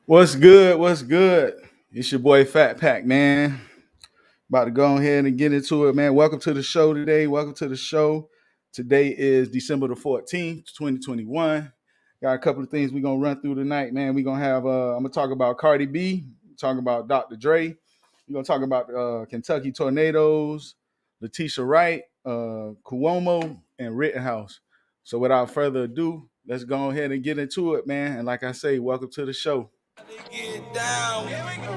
What's good? What's good? It's your boy FatPack, man. About to go ahead and get into it, man. Welcome to the show today. Welcome to the show. Today is December the 14th, 2021. Got a couple of things we're gonna run through tonight, man. We're gonna have I'm gonna talk about Cardi B, talk about Dr. Dre. We're gonna talk about Kentucky tornadoes, Letitia Wright, Cuomo, and Rittenhouse. So without further ado, let's go ahead and get into it, man. And like I say, welcome to the show. Get down. Here we go.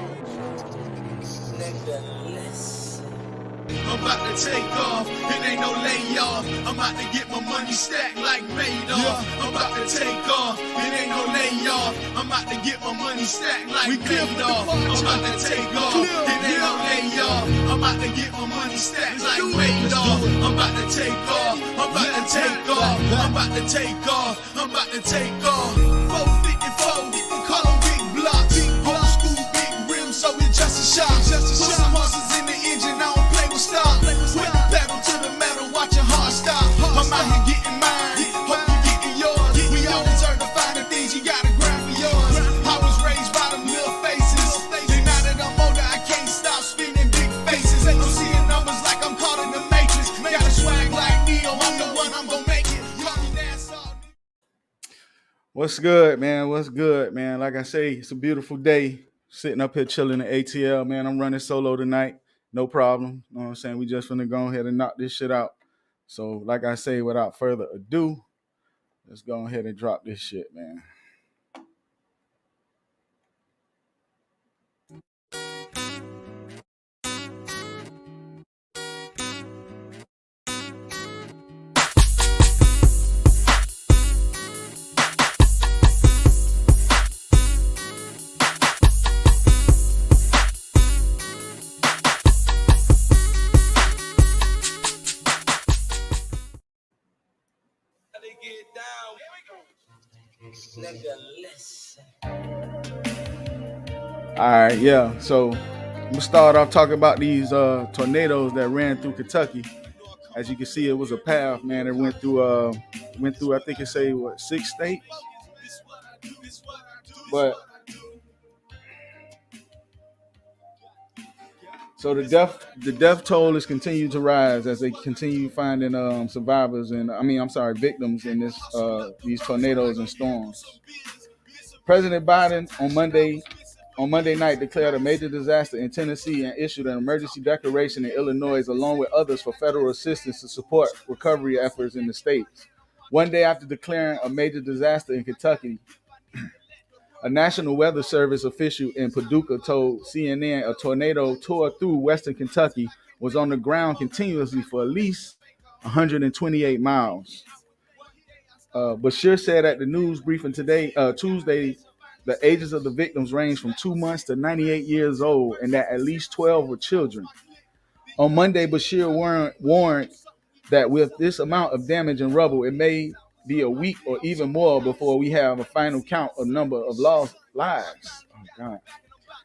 I'm about to take off, it ain't no layoff. I'm about to get my money stacked like Madoff. I'm about to take off, it ain't no layoff. I'm about to get my money stacked like Madoff. I'm about to take off, it ain't no layoff. I'm about to get my money stacked like Madoff. I'm about to take off, I'm about to take off. I'm about to take off, I'm about to take off. 454, we call them big blocks. Old school big rims, so it's just a shot. Put some horses in the engine, I don't play with stop. Put the pedal to the metal, watch your heart stop. I'm out here getting mine, hope you getting yours. We all deserve to find the things you gotta grind for yours. I was raised by them little faces, and now that I'm older, I can't stop spinning big faces. I'm seeing numbers like I'm caught in the matrix. Got a swag like Neo, I'm the one, I'm gonna make it. What's good, man? What's good, man? Like I say, it's a beautiful day. Sitting up here chilling in ATL, man. I'm running solo tonight. No problem. You know what I'm saying? We just gonna go ahead and knock this shit out. So, like I say, without further ado, let's go ahead and drop this shit, man. All right, yeah. So I'm gonna start off talking about these tornadoes that ran through Kentucky. As you can see, it was a path, man. It went through. I think it say what 6 states, but so the death toll is continuing to rise as they continue finding survivors and victims in these tornadoes and storms. President Biden on Monday night declared a major disaster in Tennessee and issued an emergency declaration in Illinois along with others for federal assistance to support recovery efforts in the states. One day after declaring a major disaster in Kentucky, a National Weather Service official in Paducah told CNN a tornado tore through western Kentucky, was on the ground continuously for at least 128 miles. Bashir said at the news briefing today, Tuesday, the ages of the victims range from 2 months to 98 years old, and that at least 12 were children. On Monday, Bashir warned that with this amount of damage and rubble, it may be a week or even more before we have a final count of number of lost lives. Oh, God.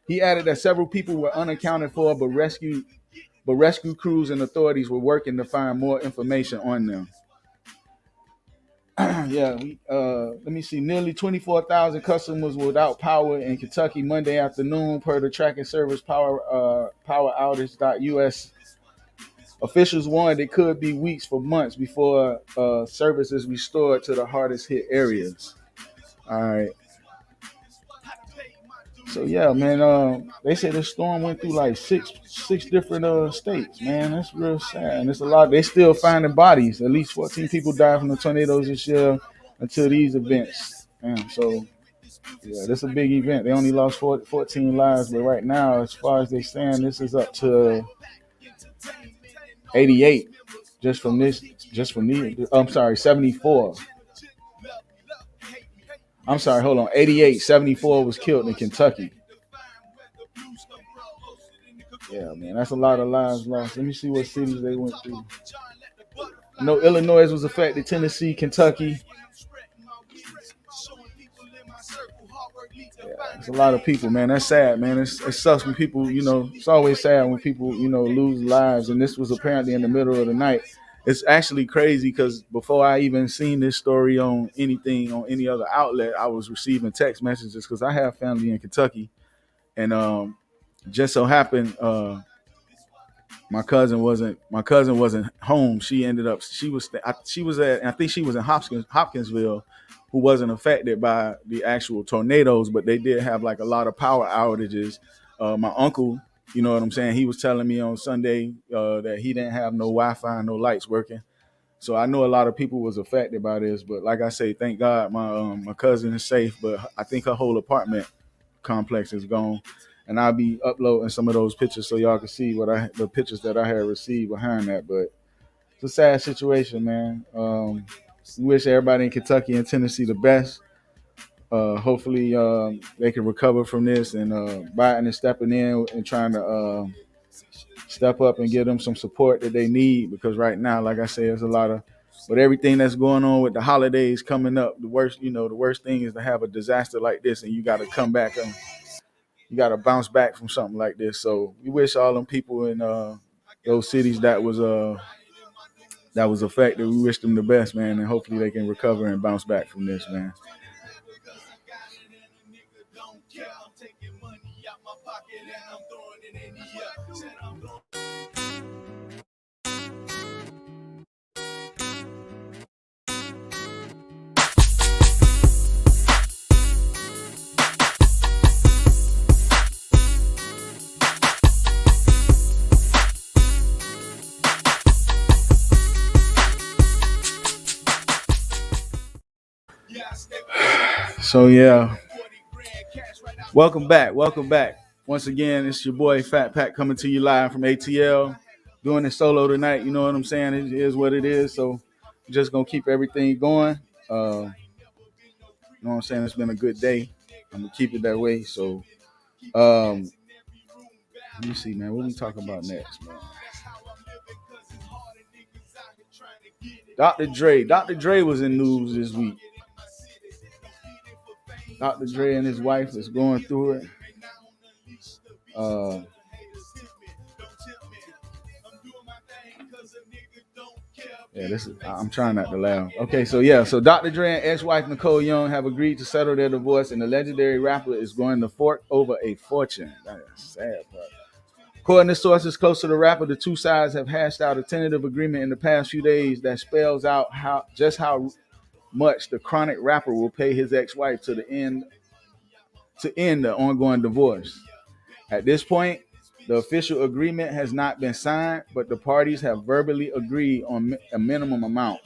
He added that several people were unaccounted for, but rescue crews and authorities were working to find more information on them. Let me see. Nearly 24,000 customers were without power in Kentucky Monday afternoon, per the tracking service poweroutage.us. Officials warned it could be weeks for months before service is restored to the hardest hit areas. All right. So yeah, man. They say the storm went through like six different states. Man, that's real sad. And it's a lot. They still finding bodies. At least 14 people died from the tornadoes this year until these events. Man, so yeah, this is a big event. They only lost 14 lives, but right now, as far as they stand, this is up to 88 just from these. I'm sorry, 74. I'm sorry, hold on. 88, 74 was killed in Kentucky. Yeah, man, that's a lot of lives lost. Let me see what cities they went through. I know Illinois was affected, Tennessee, Kentucky. Yeah, it's a lot of people, man. That's sad, man. It sucks when people, it's always sad when people, lose lives. And this was apparently in the middle of the night. It's actually crazy because before I even seen this story on anything on any other outlet, I was receiving text messages because I have family in Kentucky, and just so happened my cousin wasn't home. She was at, I think she was in Hopkinsville, who wasn't affected by the actual tornadoes, but they did have like a lot of power outages. My uncle, you know what I'm saying, he was telling me on Sunday that he didn't have no Wi-Fi, no lights working. So I know a lot of people was affected by this, but like I say, thank God my cousin is safe. But I think her whole apartment complex is gone, and I'll be uploading some of those pictures so y'all can see the pictures that I had received behind that. But it's a sad situation, man. We wish everybody in Kentucky and Tennessee the best. Hopefully, they can recover from this, and Biden is stepping in and trying to step up and give them some support that they need, because right now, like I said, there's a lot of, with everything that's going on with the holidays coming up, the worst thing is to have a disaster like this and you got to come back and you got to bounce back from something like this. So we wish all them people in those cities that was affected, we wish them the best, man, and hopefully they can recover and bounce back from this, man. So yeah, welcome back. Once again, it's your boy FatPack coming to you live from ATL. Doing it solo tonight. You know what I'm saying? It is what it is. So just gonna keep everything going. You know what I'm saying? It's been a good day. I'm gonna keep it that way. So let me see, man. What we talking about next, man? Dr. Dre. Dr. Dre was in news this week. Dr. Dre and his wife is going through it. I'm trying not to laugh. Okay, so Dr. Dre and ex-wife Nicole Young have agreed to settle their divorce, and the legendary rapper is going to fork over a fortune. That is sad, part. According to sources close to the rapper, the two sides have hashed out a tentative agreement in the past few days that spells out how much the chronic rapper will pay his ex-wife to end the ongoing divorce. At this point, the official agreement has not been signed, but the parties have verbally agreed on a minimum amount.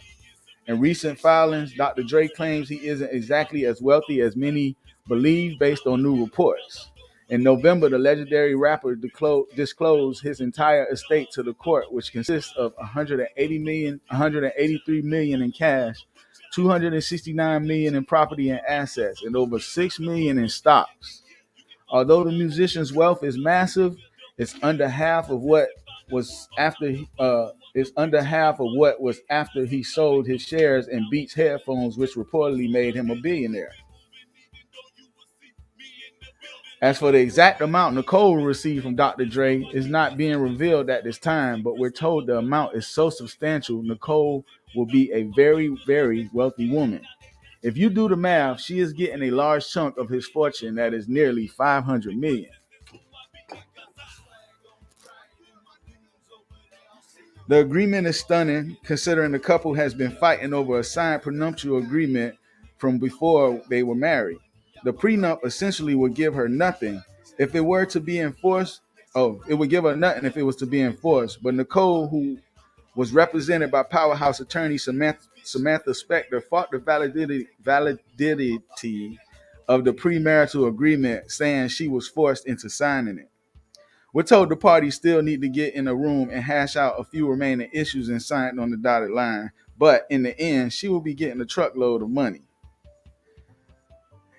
In recent filings, Dr. Dre claims he isn't exactly as wealthy as many believe based on new reports. In November, the legendary rapper disclosed his entire estate to the court, which consists of $183 million in cash, $269 million in property and assets, and over $6 million in stocks. Although the musician's wealth is massive, it's under half of what was after he sold his shares in Beats headphones, which reportedly made him a billionaire. As for the exact amount Nicole received from Dr. Dre is not being revealed at this time, but we're told the amount is so substantial Nicole will be a very, very wealthy woman. If you do the math, she is getting a large chunk of his fortune that is nearly $500 million. The agreement is stunning, considering the couple has been fighting over a signed prenuptial agreement from before they were married. The prenup essentially would give her nothing if it were to be enforced. It would give her nothing if it was to be enforced. But Nicole, who was represented by powerhouse attorney Samantha Spector, fought the validity of the premarital agreement, saying she was forced into signing it. We're told the parties still need to get in a room and hash out a few remaining issues and sign on the dotted line. But in the end, she will be getting a truckload of money.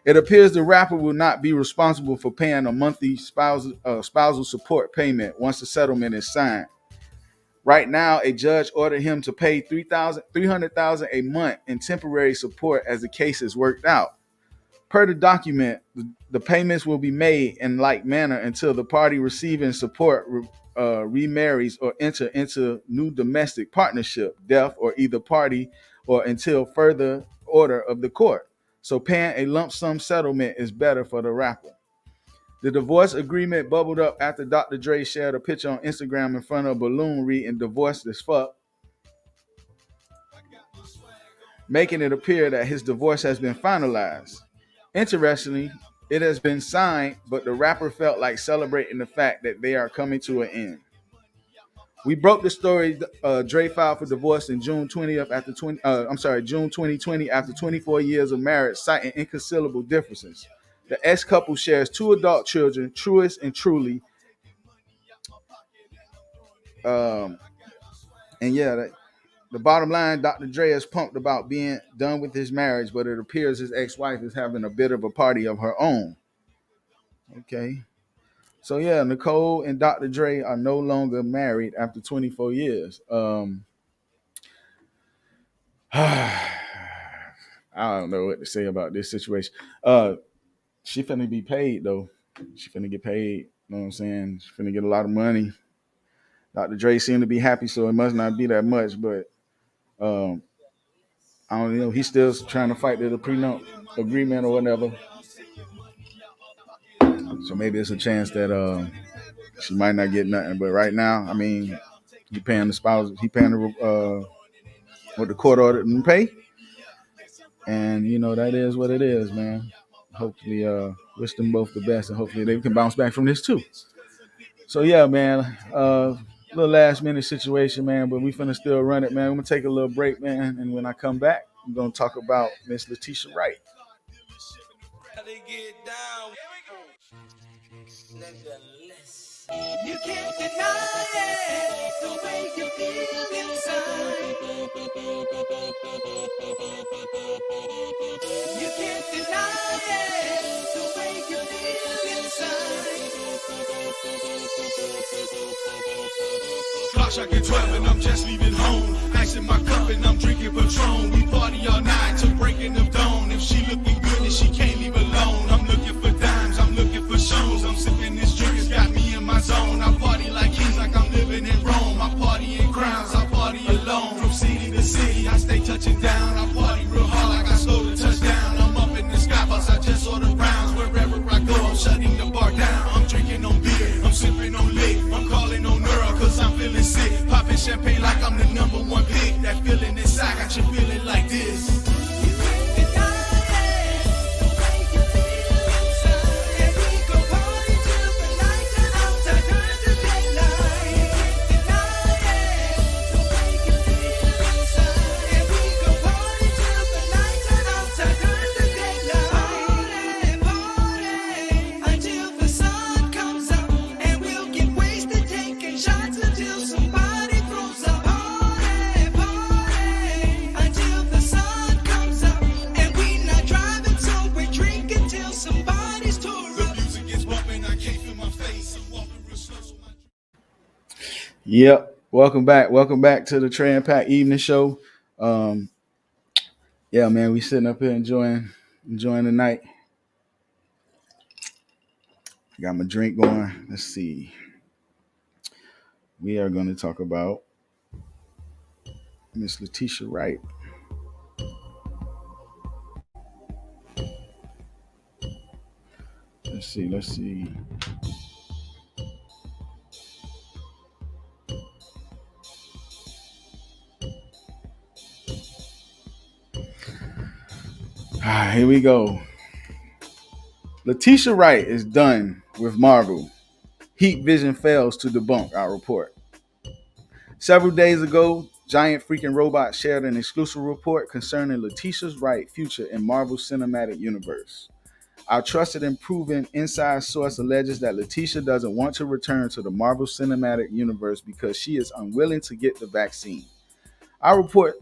It appears the rapper will not be responsible for paying a monthly spousal support payment once the settlement is signed. Right now, a judge ordered him to pay $300,000 a month in temporary support as the case is worked out. Per the document, the payments will be made in like manner until the party receiving support remarries or enter into new domestic partnership, death, or either party, or until further order of the court. So paying a lump sum settlement is better for the rapper. The divorce agreement bubbled up after Dr. Dre shared a picture on Instagram in front of a balloon reading "divorced as fuck," making it appear that his divorce has been finalized. Interestingly, it has been signed, but the rapper felt like celebrating the fact that they are coming to an end. We broke the story. Dre filed for divorce in June 2020 after 24 years of marriage, citing inconceivable differences. The ex-couple shares 2 adult children, Truist and Truly. And yeah, the bottom line, Dr. Dre is pumped about being done with his marriage, but it appears his ex-wife is having a bit of a party of her own. Okay. So yeah, Nicole and Dr. Dre are no longer married after 24 years. I don't know what to say about this situation. She finna be paid though. She finna get paid. You know what I'm saying? She finna get a lot of money. Dr. Dre seemed to be happy, so it must not be that much. But I don't know. He's still trying to fight the prenup agreement or whatever. So maybe it's a chance that she might not get nothing. But right now, I mean, he paying the spouse. He paying what the court ordered him to pay. And you know that is what it is, man. Hopefully, wish them both the best, and hopefully they can bounce back from this too. So yeah, man, little last minute situation, man, but we finna still run it, man. I'm gonna take a little break, man, and when I come back, I'm gonna talk about Miss Letitia Wright. You can't deny it, the way you feel inside. You can't deny it, the way you feel inside. Clock striking 12 and I'm just leaving home. Ice in my cup and I'm drinking Patron. We party all night till breaking of dawn. If she looking good and she can't leave alone. I'm looking for dimes, I'm looking for shows. I'm sipping this drink, it's got me in my zone. I party like kings, like I'm living in Rome. I party in crowns, I party alone. From city to city, I stay touching down. I party real hard like I stole the touchdown. I'm up in the sky bus, I just order rounds. Wherever I go, I'm shutting the bar down. I'm drinking on beer, I'm sipping on lick. I'm calling on Earl, cause I'm feeling sick. Popping champagne like I'm the #1 pick. That feeling inside got you feeling like this. Yep. Welcome back. Welcome back to the Trey and Pack Evening Show. Yeah, man, we sitting up here enjoying the night. Got my drink going. Let's see. We are going to talk about Miss Letitia Wright. Let's see. Here we go. Letitia Wright is done with Marvel. Heat Vision fails to debunk our report. Several days ago, Giant Freaking Robot shared an exclusive report concerning Letitia Wright's future in Marvel Cinematic Universe. Our trusted and proven inside source alleges that Letitia doesn't want to return to the Marvel Cinematic Universe because she is unwilling to get the vaccine. Our report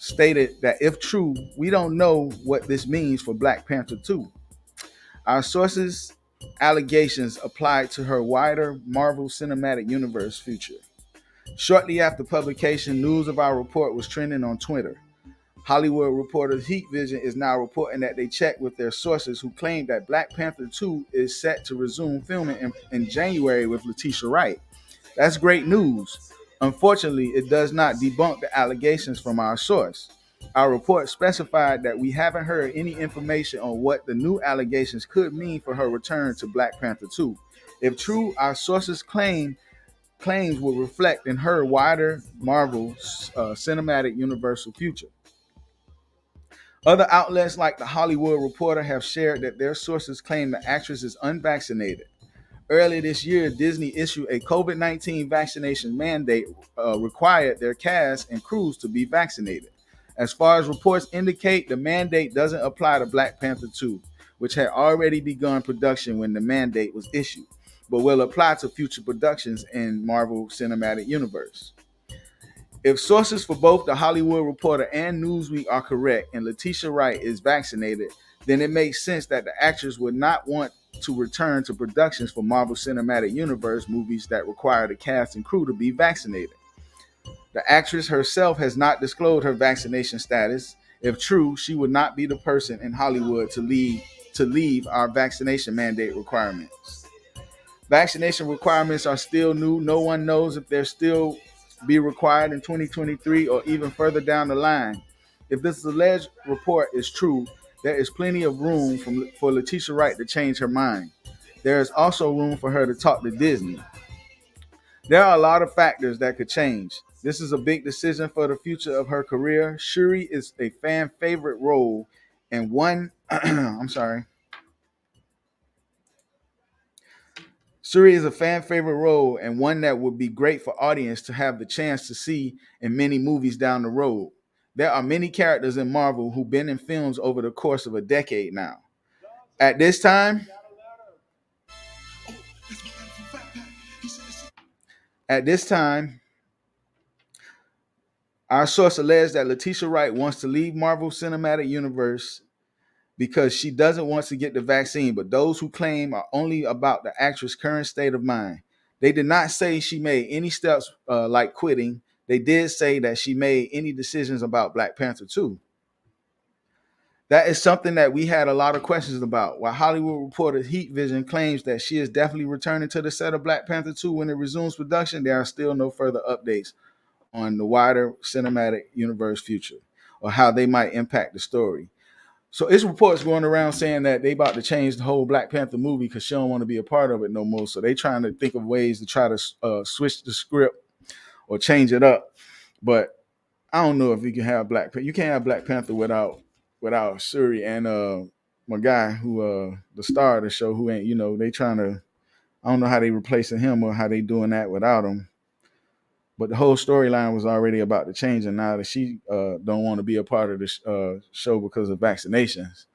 stated that if true, we don't know what this means for Black Panther 2. Our sources' allegations applied to her wider Marvel Cinematic Universe future. Shortly after publication, news of our report was trending on Twitter. Hollywood reporter Heat Vision is now reporting that they checked with their sources who claim that Black Panther 2 is set to resume filming in January with Letitia Wright. That's great news. Unfortunately, it does not debunk the allegations from our source. Our report specified that we haven't heard any information on what the new allegations could mean for her return to Black Panther 2. If true, our sources claims will reflect in her wider Marvel cinematic universal future. Other outlets like The Hollywood Reporter have shared that their sources claim the actress is unvaccinated. Earlier this year, Disney issued a COVID-19 vaccination mandate required their cast and crews to be vaccinated. As far as reports indicate, the mandate doesn't apply to Black Panther 2, which had already begun production when the mandate was issued, but will apply to future productions in Marvel Cinematic Universe. If sources for both The Hollywood Reporter and Newsweek are correct and Letitia Wright is vaccinated, then it makes sense that the actress would not want to return to productions for Marvel Cinematic Universe movies that require the cast and crew to be vaccinated. The actress herself has not disclosed her vaccination status. If true, she would not be the person in Hollywood to leave our vaccination mandate requirements. Vaccination requirements are still new. No one knows if they'll still be required in 2023 or even further down the line. If this alleged report is true, there is plenty of room for Letitia Wright to change her mind. There is also room for her to talk to Disney. There are a lot of factors that could change. This is a big decision for the future of her career. Shuri is a fan favorite role and one Shuri is a fan favorite role and one that would be great for audience to have the chance to see in many movies down the road. There are many characters in Marvel who've been in films over the course of a decade now. At this time, our source alleged that Letitia Wright wants to leave Marvel Cinematic Universe because she doesn't want to get the vaccine, but those who claim are only about the actress' current state of mind. They did not say she made any steps like quitting. They did say that she made any decisions about Black Panther 2. That is something that we had a lot of questions about. While Hollywood Reporter Heat Vision claims that she is definitely returning to the set of Black Panther 2 when it resumes production, there are still no further updates on the wider cinematic universe future or how they might impact the story. So it's reports going around saying that they about to change the whole Black Panther movie because she don't want to be a part of it no more. So they trying to think of ways to try to switch the script or change it up. But I don't know if you can have Black Panther. You can't have Black Panther without Shuri and my guy who the star of the show who ain't, they trying to, I don't know how they replacing him or how they doing that without him. But the whole storyline was already about to change, and now that she don't want to be a part of the show because of vaccinations,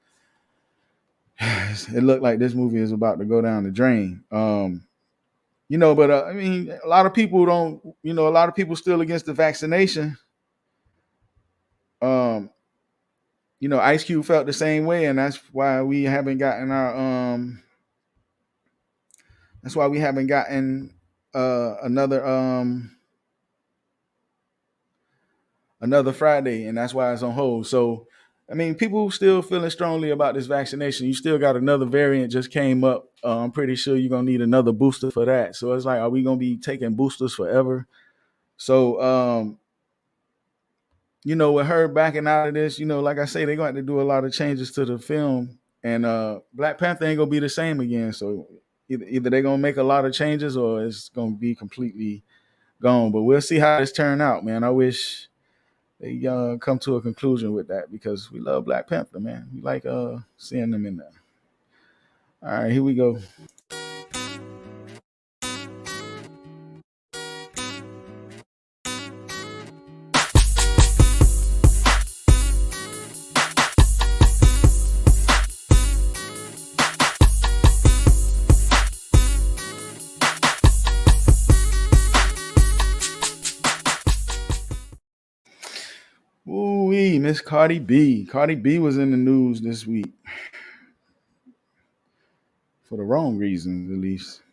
it looked like this movie is about to go down the drain. But I mean, a lot of people don't, a lot of people still against the vaccination. Ice Cube felt the same way, and that's why we haven't gotten our that's why we haven't gotten another Friday, and that's why it's on hold. So, I mean, people still feeling strongly about this vaccination. You still got another variant just came up. I'm pretty sure you're gonna need another booster for that. So it's like, are we gonna be taking boosters forever? So, with her backing out of this, like I say, they're going to have to do a lot of changes to the film, and Black Panther ain't gonna be the same again. So either they're gonna make a lot of changes or it's gonna be completely gone. But we'll see how this turn out, man. I wish they come to a conclusion with that because we love Black Panther, man. We like seeing them in there. All right, here we go. Ooh-wee, Miss Cardi B. Cardi B was in the news this week. For the wrong reasons, at least.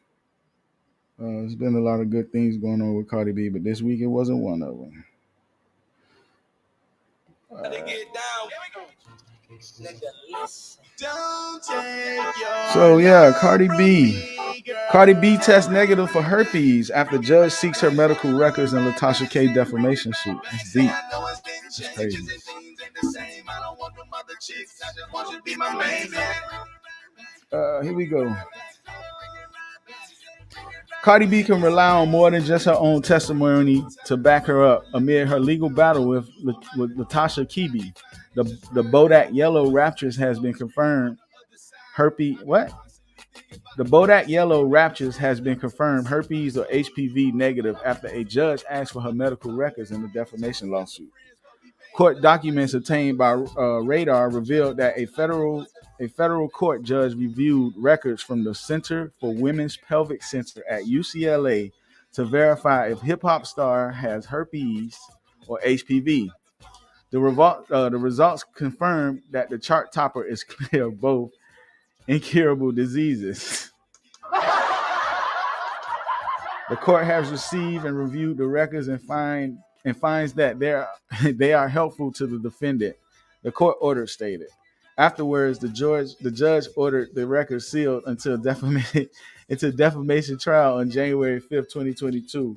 There's been a lot of good things going on with Cardi B, but this week it wasn't one of them. So yeah, Cardi B. Cardi B tests negative for herpes after judge seeks her medical records in Latasha K defamation suit. It's deep. It's crazy. Here we go. Cardi B can rely on more than just her own testimony to back her up amid her legal battle with Latasha Kibi. The Bodak Yellow Raptures has been confirmed. The Bodak Yellow Raptures has been confirmed herpes or HPV negative after a judge asked for her medical records in the defamation lawsuit. Court documents obtained by Radar revealed that a federal court judge reviewed records from the Center for Women's Pelvic Cancer at UCLA to verify if hip-hop star has herpes or HPV. The results confirmed that the chart topper is clear of both incurable diseases. The court has received and reviewed the records and finds that they are helpful to the defendant, the court order stated. Afterwards, the judge ordered the records sealed until defamation trial on January 5th, 2022,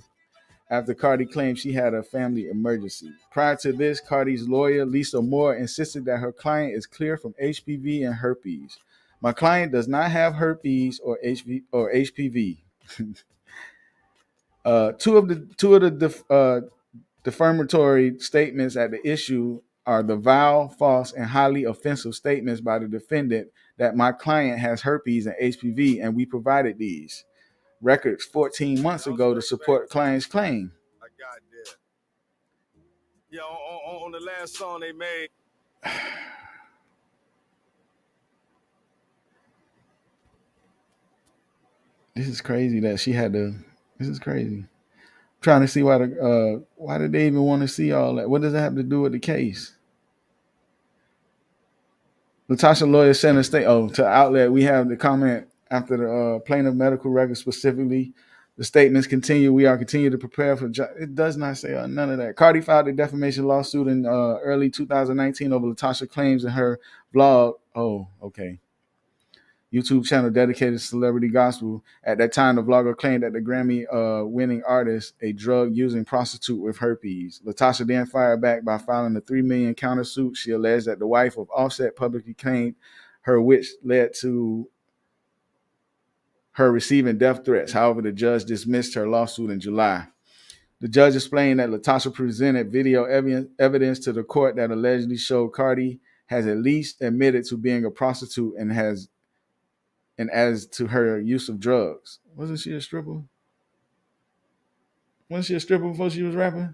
after Cardi claimed she had a family emergency. Prior to this, Cardi's lawyer, Lisa Moore, insisted that her client is clear from HPV and herpes. My client does not have herpes or HPV. Two of the defamatory statements at the issue are the vile, false, and highly offensive statements by the defendant that my client has herpes and HPV, and we provided these records 14 months ago to support client's claim. I got that. Yeah, on the last song they made. This is crazy that she had to. This is crazy. I'm trying to see why did they even want to see all that? What does that have to do with the case? Latasha lawyer sent a to outlet. We have the comment after the plaintiff medical record specifically. The statements continue. We are continue to prepare for. It does not say none of that. Cardi filed a defamation lawsuit in early 2019 over Latasha claims in her blog. Oh, okay. YouTube channel dedicated to celebrity gospel. At that time, the vlogger claimed that the Grammy-winning artist, a drug-using prostitute with herpes. Latasha then fired back by filing a $3 million countersuit. She alleged that the wife of Offset publicly claimed her, which led to her receiving death threats. However, the judge dismissed her lawsuit in July. The judge explained that Latasha presented video evidence to the court that allegedly showed Cardi has at least admitted to being a prostitute and as to her use of drugs. Wasn't she a stripper? Wasn't she a stripper before she was rapping?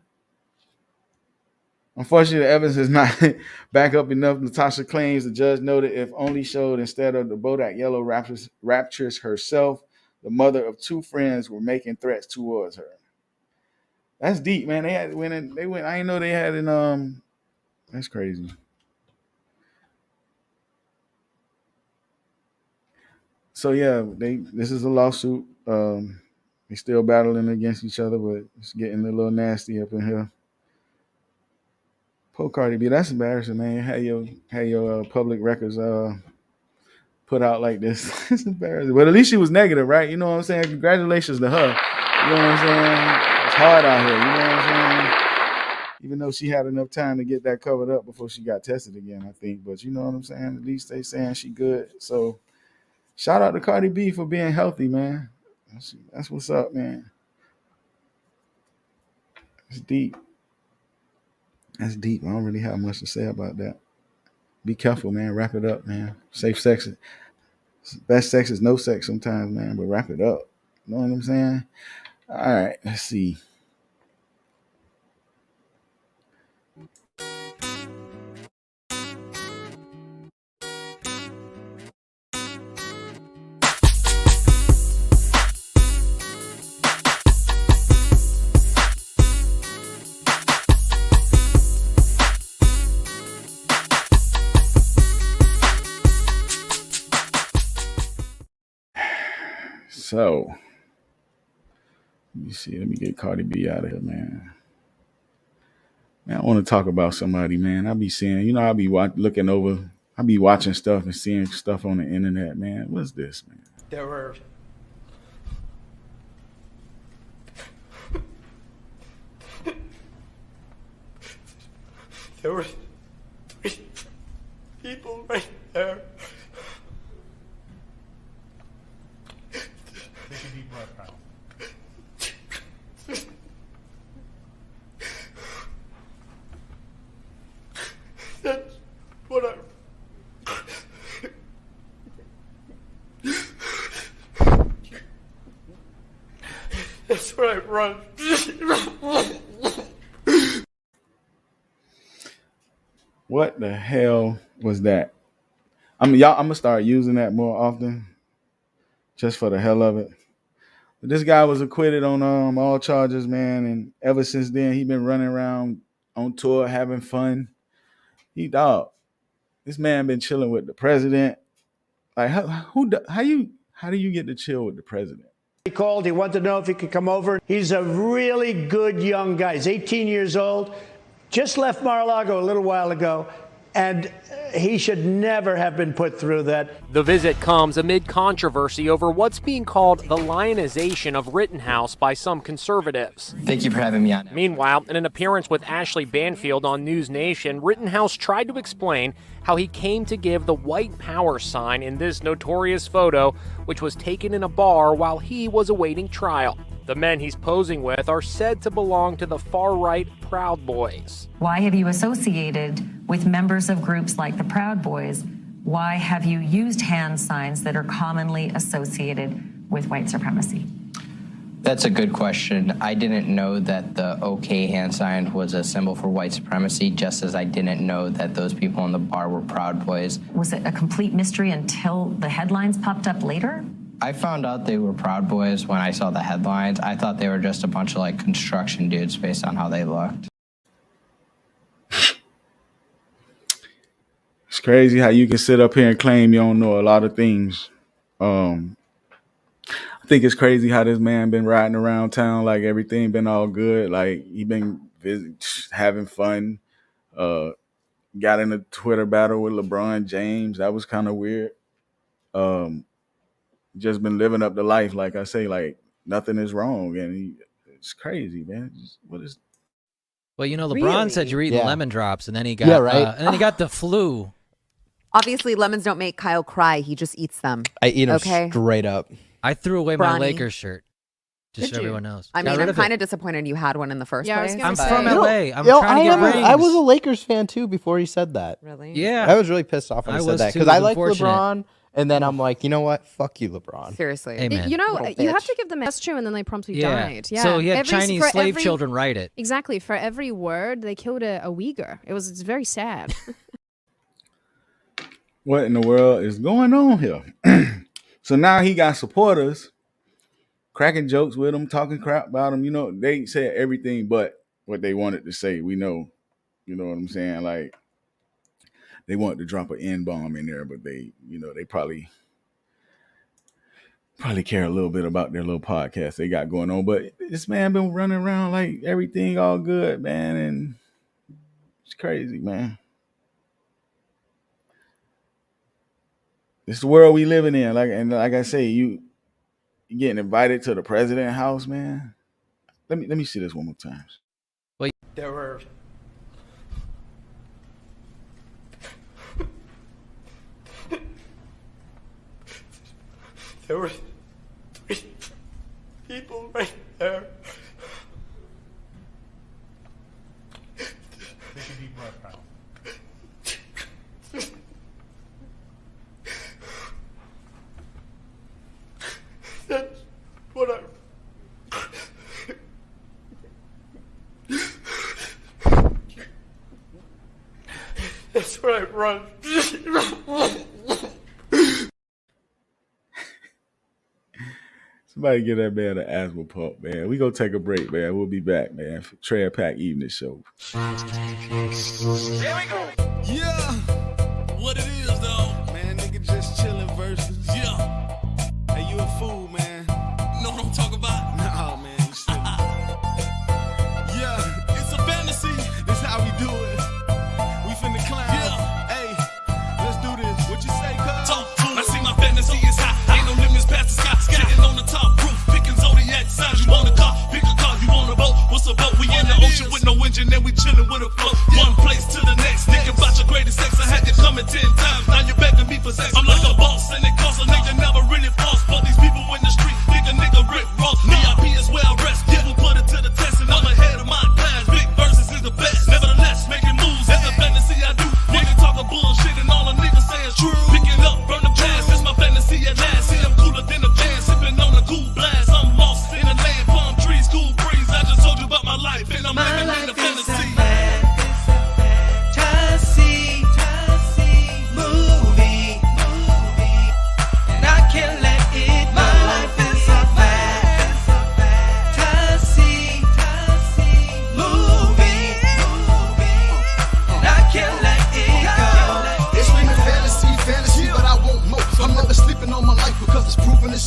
Unfortunately, the evidence is not back up enough. Latasha claims the judge noted if only showed instead of the Bodak Yellow Raptures herself, the mother of two friends were making threats towards her. That's deep, man. They went. I didn't know they had in That's crazy. So yeah, this is a lawsuit. They still battling against each other, but it's getting a little nasty up in here. Poor Cardi B, that's embarrassing, man. Had your public records put out like this. It's embarrassing. But at least she was negative, right? You know what I'm saying? Congratulations to her. You know what I'm saying? It's hard out here. You know what I'm saying? Even though she had enough time to get that covered up before she got tested again, I think. But you know what I'm saying? At least they saying she good. So shout out to Cardi B for being healthy, man. That's what's up, man. It's deep. That's deep. I don't really have much to say about that. Be careful, man. Wrap it up, man. Safe sex. Best sex is no sex sometimes, man. But wrap it up. You know what I'm saying? All right. Let's see. So, let me see. Let me get Cardi B out of here, man. Man, I want to talk about somebody, man. I be seeing, you know, I be looking over, I be watching stuff and seeing stuff on the internet, man. What's this, man? There were There were 3 people right there. Take a deep breath, Kyle. That's what That's what I run. What the hell was that? I mean, y'all, I'm gonna start using that more often, just for the hell of it. But this guy was acquitted on all charges, man, and ever since then he been running around on tour having fun. This man been chilling with the president. Like, how do you get to chill with the president? He called. He wanted to know if he could come over. He's a really good young guy. He's 18 years old. Just left Mar-a-Lago a little while ago, and he should never have been put through that. The visit comes amid controversy over what's being called the lionization of Rittenhouse by some conservatives. Thank you for having me on. Meanwhile, in an appearance with Ashley Banfield on News Nation, Rittenhouse tried to explain how he came to give the white power sign in this notorious photo, which was taken in a bar while he was awaiting trial. The men he's posing with are said to belong to the far-right Proud Boys. Why have you associated with members of groups like the Proud Boys? Why have you used hand signs that are commonly associated with white supremacy? That's a good question. I didn't know that the OK hand sign was a symbol for white supremacy, just as I didn't know that those people in the bar were Proud Boys. Was it a complete mystery until the headlines popped up later? I found out they were Proud Boys when I saw the headlines. I thought they were just a bunch of like construction dudes based on how they looked. It's crazy how you can sit up here and claim you don't know a lot of things. I think it's crazy how this man been riding around town like everything been all good. Like he been having fun. Got in a Twitter battle with LeBron James. That was kind of weird. Just been living up the life, like I say, like nothing is wrong, and it's crazy, man. Well, you know, LeBron said you're eating lemon drops, and then he got and then he got the flu. Obviously, lemons don't make Kyle cry. He just eats them. I eat them straight up. I threw away my Lakers shirt, just so everyone knows. I mean, I'm kind of disappointed you had one in the first place. I'm from LA. I'm trying to get rings. I was a Lakers fan too before he said that. Really? Yeah. I was really pissed off when he said that because I like LeBron. And then I'm like, you know what? Fuck you, LeBron. Seriously. Amen. You know, you have to give them that's true, and then they promptly died. Yeah. So he had Chinese slave children write it. Exactly. For every word, they killed a Uyghur. It's very sad. What in the world is going on here? So now he got supporters cracking jokes with him, talking crap about him. You know, they said everything but what they wanted to say. We know. You know what I'm saying? Like, they wanted to drop an N-bomb in there, but they probably care a little bit about their little podcast they got going on. But this man been running around like everything all good, man, and it's crazy, man. It's the world we living in. Like I say, you getting invited to the president's house, man. Let me see this one more time. Well, There were 3 people right there. Take a deep breath, Kyle. That's what That's what I run. Somebody give that man an asthma pump, man. We gonna take a break, man. We'll be back, man. For TreLuv Evening Show. Here we go. Yeah, what it is though, man. Nigga just chilling versus. Yeah, hey, you a fool, man. No, don't talk about. Nah, man, you silly. Yeah, it's a fantasy. This how we do it. We finna clown. Yeah, hey, let's do this. What you say, cuz? Talk to I see my fantasy is high. Ain't no limits past the sky. Sitting on the top roof, picking zodiac signs. You want a car? Pick a car. You want a boat? What's a boat? We in the ocean with no engine, and we chilling with a float. One place to the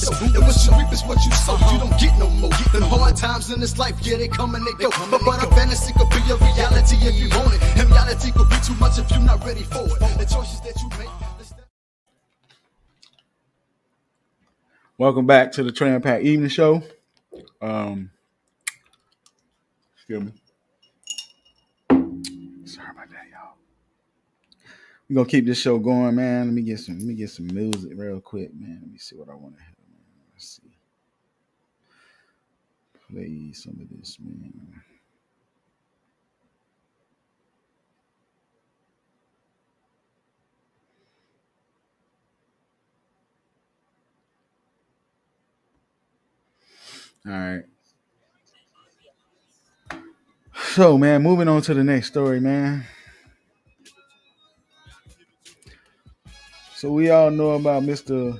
sow. And what you reap is what you sow. You don't get no more. Them hard times in this life, yeah, they come and they go. But a fantasy could be a reality if you want it. And reality could be too much if you're not ready for it. The choices that you make. Welcome back to the TreLuv Evening Show. Excuse me. Sorry about that, y'all. We're gonna keep this show going, man. Let me get some music real quick, man. Let me see what I want to have, man. Let's see. Play some of this, man. All right. So, man, moving on to the next story, man. So we all know about Mr.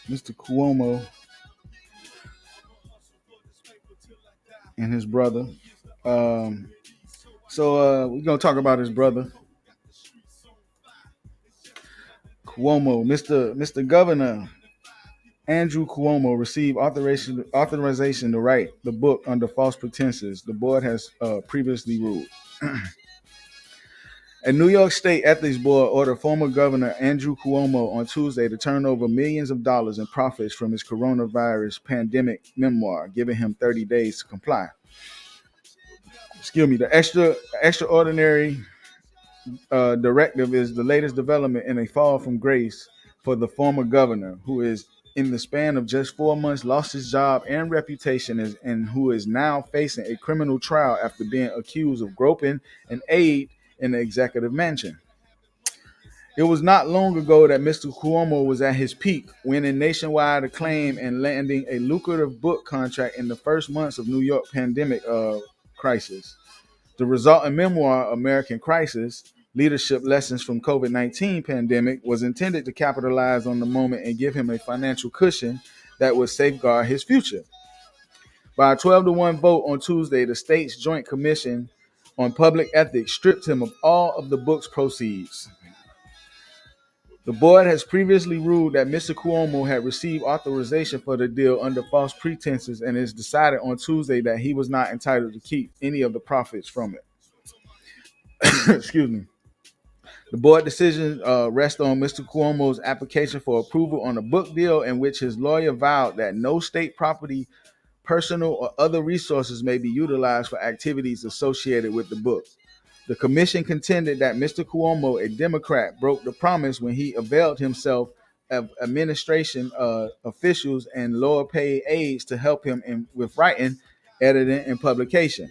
Cuomo and his brother. We're gonna talk about his brother, Cuomo. Mr. Governor Andrew Cuomo received authorization to write the book under false pretenses. The board has previously ruled. A New York State Ethics Board ordered former Governor Andrew Cuomo on Tuesday to turn over millions of dollars in profits from his coronavirus pandemic memoir, giving him 30 days to comply. Excuse me. The extraordinary directive is the latest development in a fall from grace for the former governor, who is, in the span of just 4 months, lost his job and reputation and who is now facing a criminal trial after being accused of groping an aide in the executive mansion. It was not long ago that Mr. Cuomo was at his peak, winning nationwide acclaim and landing a lucrative book contract in the first months of New York pandemic crisis. The resulting memoir, American Crisis, Leadership Lessons from COVID-19 Pandemic, was intended to capitalize on the moment and give him a financial cushion that would safeguard his future. By a 12-1 vote on Tuesday, the state's Joint Commission on Public Ethics stripped him of all of the book's proceeds. The board has previously ruled that Mr. Cuomo had received authorization for the deal under false pretenses and has decided on Tuesday that he was not entitled to keep any of the profits from it. Excuse me. The board decision rests on Mr. Cuomo's application for approval on a book deal in which his lawyer vowed that no state property, personal, or other resources may be utilized for activities associated with the book. The commission contended that Mr. Cuomo, a Democrat, broke the promise when he availed himself of administration officials and lower paid aides to help him with writing, editing, and publication.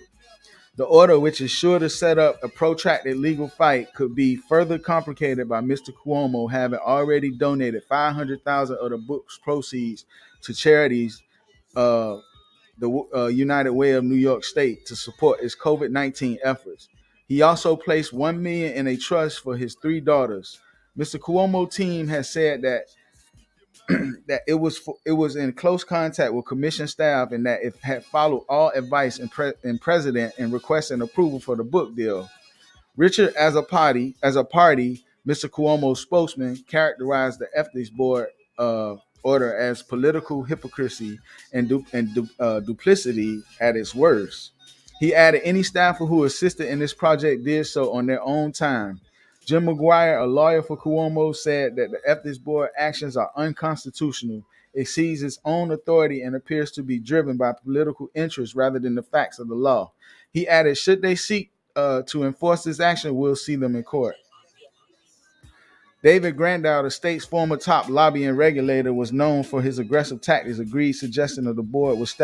The order, which is sure to set up a protracted legal fight, could be further complicated by Mr. Cuomo having already donated $500,000 of the book's proceeds to charities, the United Way of New York State, to support its COVID-19 efforts. He also placed $1 million in a trust for his 3 daughters. Mr. Cuomo's team has said that it was in close contact with commission staff and that it had followed all advice and president in requesting approval for the book deal. Richard, as a party, Mr. Cuomo's spokesman characterized the ethics board order as political hypocrisy and duplicity at its worst. He added any staffer who assisted in this project did so on their own time. Jim McGuire, a lawyer for Cuomo, said that the ethics board actions are unconstitutional, exceeds its own authority, and appears to be driven by political interests rather than the facts of the law. He added, should they seek to enforce this action, we'll see them in court. David Grandow, the state's former top lobbying regulator, was known for his aggressive tactics, agreed, suggesting that the board was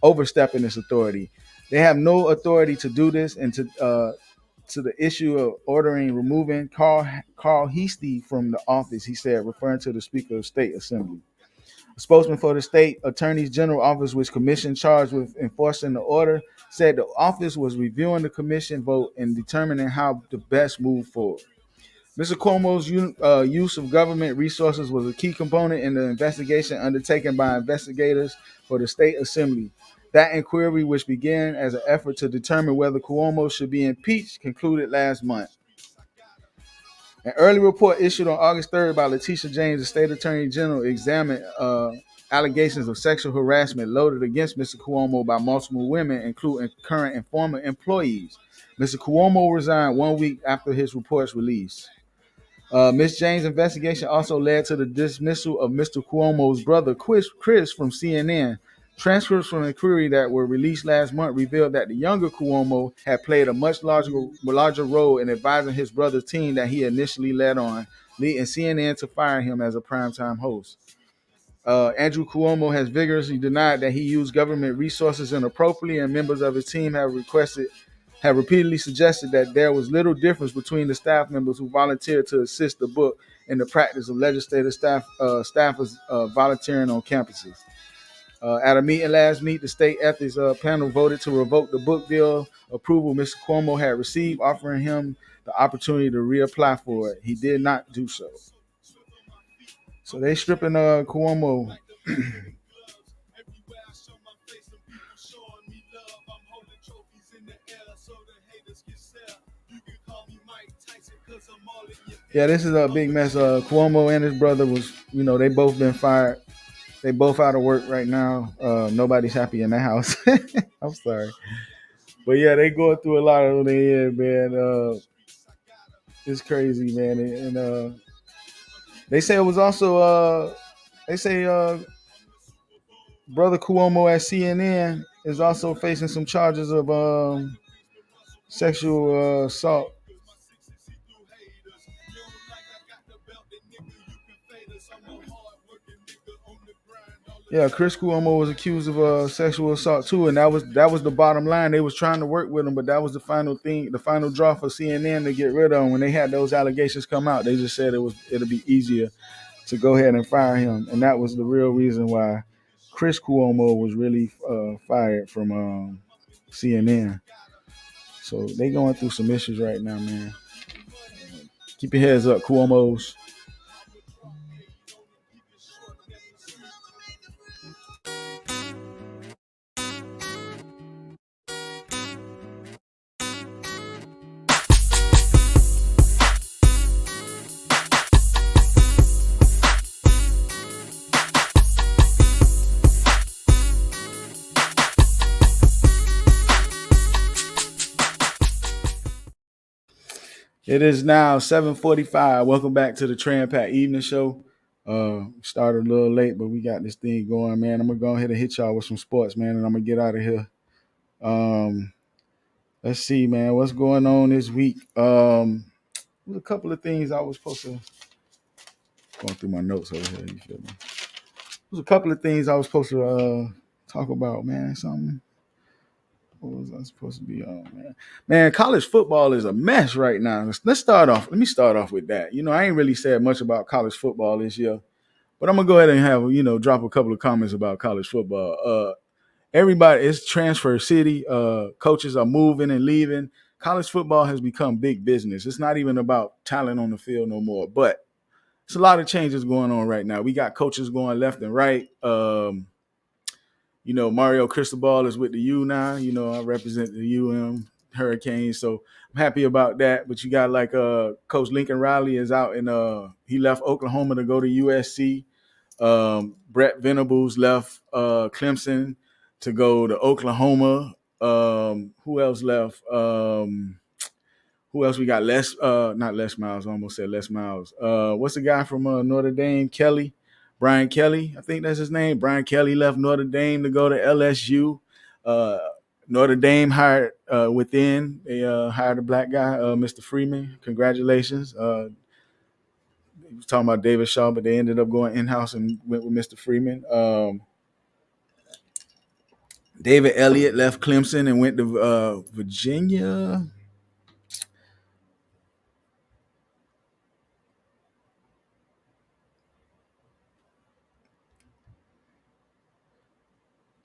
overstepping its authority. They have no authority to do this, and to the issue of removing Carl Heastie from the office, he said, referring to the Speaker of State Assembly. A spokesman for the state Attorney General office, which commission charged with enforcing the order, said the office was reviewing the commission vote and determining how to best move forward. Mr. Cuomo's use of government resources was a key component in the investigation undertaken by investigators for the state assembly. That inquiry, which began as an effort to determine whether Cuomo should be impeached, concluded last month. An early report issued on August 3rd by Letitia James, the state attorney general, examined allegations of sexual harassment loaded against Mr. Cuomo by multiple women, including current and former employees. Mr. Cuomo resigned 1 week after his report's release. Ms. James' investigation also led to the dismissal of Mr. Cuomo's brother, Chris, from CNN. Transcripts from the query that were released last month revealed that the younger Cuomo had played a much larger role in advising his brother's team that he initially led on, leading CNN to fire him as a primetime host. Andrew Cuomo has vigorously denied that he used government resources inappropriately, and members of his team have repeatedly suggested that there was little difference between the staff members who volunteered to assist the book and the practice of legislative staffers volunteering on campuses. At a meeting last week, the state ethics panel voted to revoke the book deal approval Mr. Cuomo had received, offering him the opportunity to reapply for it. He did not do so. So they stripping Cuomo. Yeah, this is a big mess. Cuomo and his brother was, they both been fired. They both out of work right now. Nobody's happy in the house. I'm sorry. But yeah, they going through a lot on their end, man. It's crazy, man. And they say it was also brother Cuomo at CNN is also facing some charges of sexual assault. Yeah, Chris Cuomo was accused of sexual assault too, and that was the bottom line. They was trying to work with him, but that was the final thing, the final draw for CNN to get rid of him. When they had those allegations come out, they just said it'll be easier to go ahead and fire him, and that was the real reason why Chris Cuomo was really fired from CNN. So they going through some issues right now, man. Keep your heads up, Cuomos. It is now 7:45. Welcome back to the TreLuv Evening Show. Started a little late, but we got this thing going, man. I'm gonna go ahead and hit y'all with some sports, man, and I'm gonna get out of here. Let's see, man, what's going on this week. There's a couple of things I was supposed to going through my notes over here. You feel me? There's a couple of things I was supposed to talk about, man. Something. What was I supposed to be on, man? Man, college football is a mess right now. Let's start off. Let me start off with that. I ain't really said much about college football this year, but I'm gonna go ahead and have drop a couple of comments about college football. Everybody, it's transfer city. Coaches are moving and leaving. College football has become big business. It's not even about talent on the field no more, but it's a lot of changes going on right now. We got coaches going left and right. Mario Cristobal is with the U now. I represent the UM Hurricanes, so I'm happy about that. But you got Coach Lincoln Riley is out and he left Oklahoma to go to USC. Brett Venables left Clemson to go to Oklahoma. Who else left? Who else we got? Not Les Miles. I almost said Les Miles. What's the guy from Notre Dame? Brian Kelly, I think that's his name. Brian Kelly left Notre Dame to go to LSU. Notre Dame hired within. They hired a black guy, Mr. Freeman. Congratulations. He was talking about David Shaw, but they ended up going in-house and went with Mr. Freeman. David Elliott left Clemson and went to Virginia.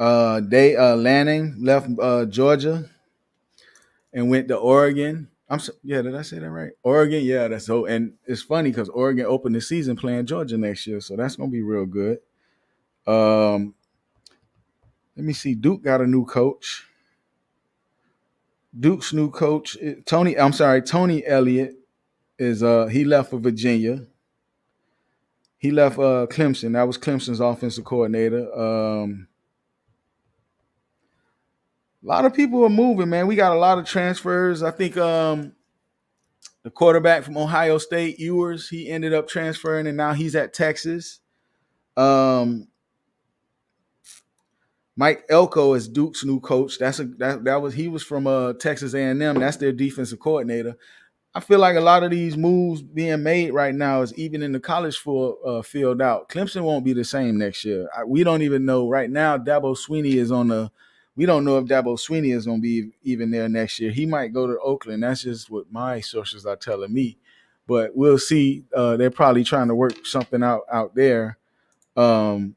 Lanning left Georgia and went to Oregon. Did I say that right? Oregon, yeah, that's so. And it's funny because Oregon opened the season playing Georgia next year, so that's gonna be real good. Let me see. Duke got a new coach. Duke's new coach, Tony Elliott. is he left for Virginia. He left Clemson. That was Clemson's offensive coordinator. A lot of people are moving, man. We got a lot of transfers. I think the quarterback from Ohio State, Ewers, he ended up transferring, and now he's at Texas. Mike Elko is Duke's new coach. He was from Texas A&M. That's their defensive coordinator. I feel like a lot of these moves being made right now is even in the college field out. Clemson won't be the same next year. We don't even know right now. Dabo Swinney is on the. We don't know if Dabo Swinney is going to be even there next year. He might go to Oakland. That's just what my sources are telling me. But we'll see. They're probably trying to work something out there. What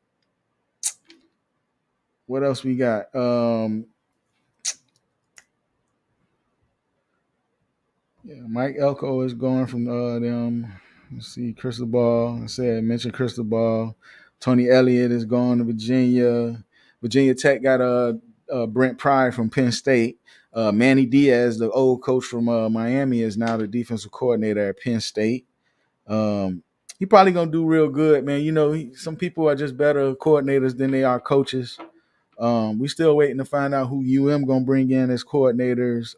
else we got? Mike Elko is going from them. Let's see, Crystal Ball. I mentioned Crystal Ball. Tony Elliott is going to Virginia. Virginia Tech got Brent Pry from Penn State. Manny Diaz, the old coach from Miami, is now the defensive coordinator at Penn State. He probably gonna do real good, man. You know, some people are just better coordinators than they are coaches. We still waiting to find out who UM gonna bring in as coordinators.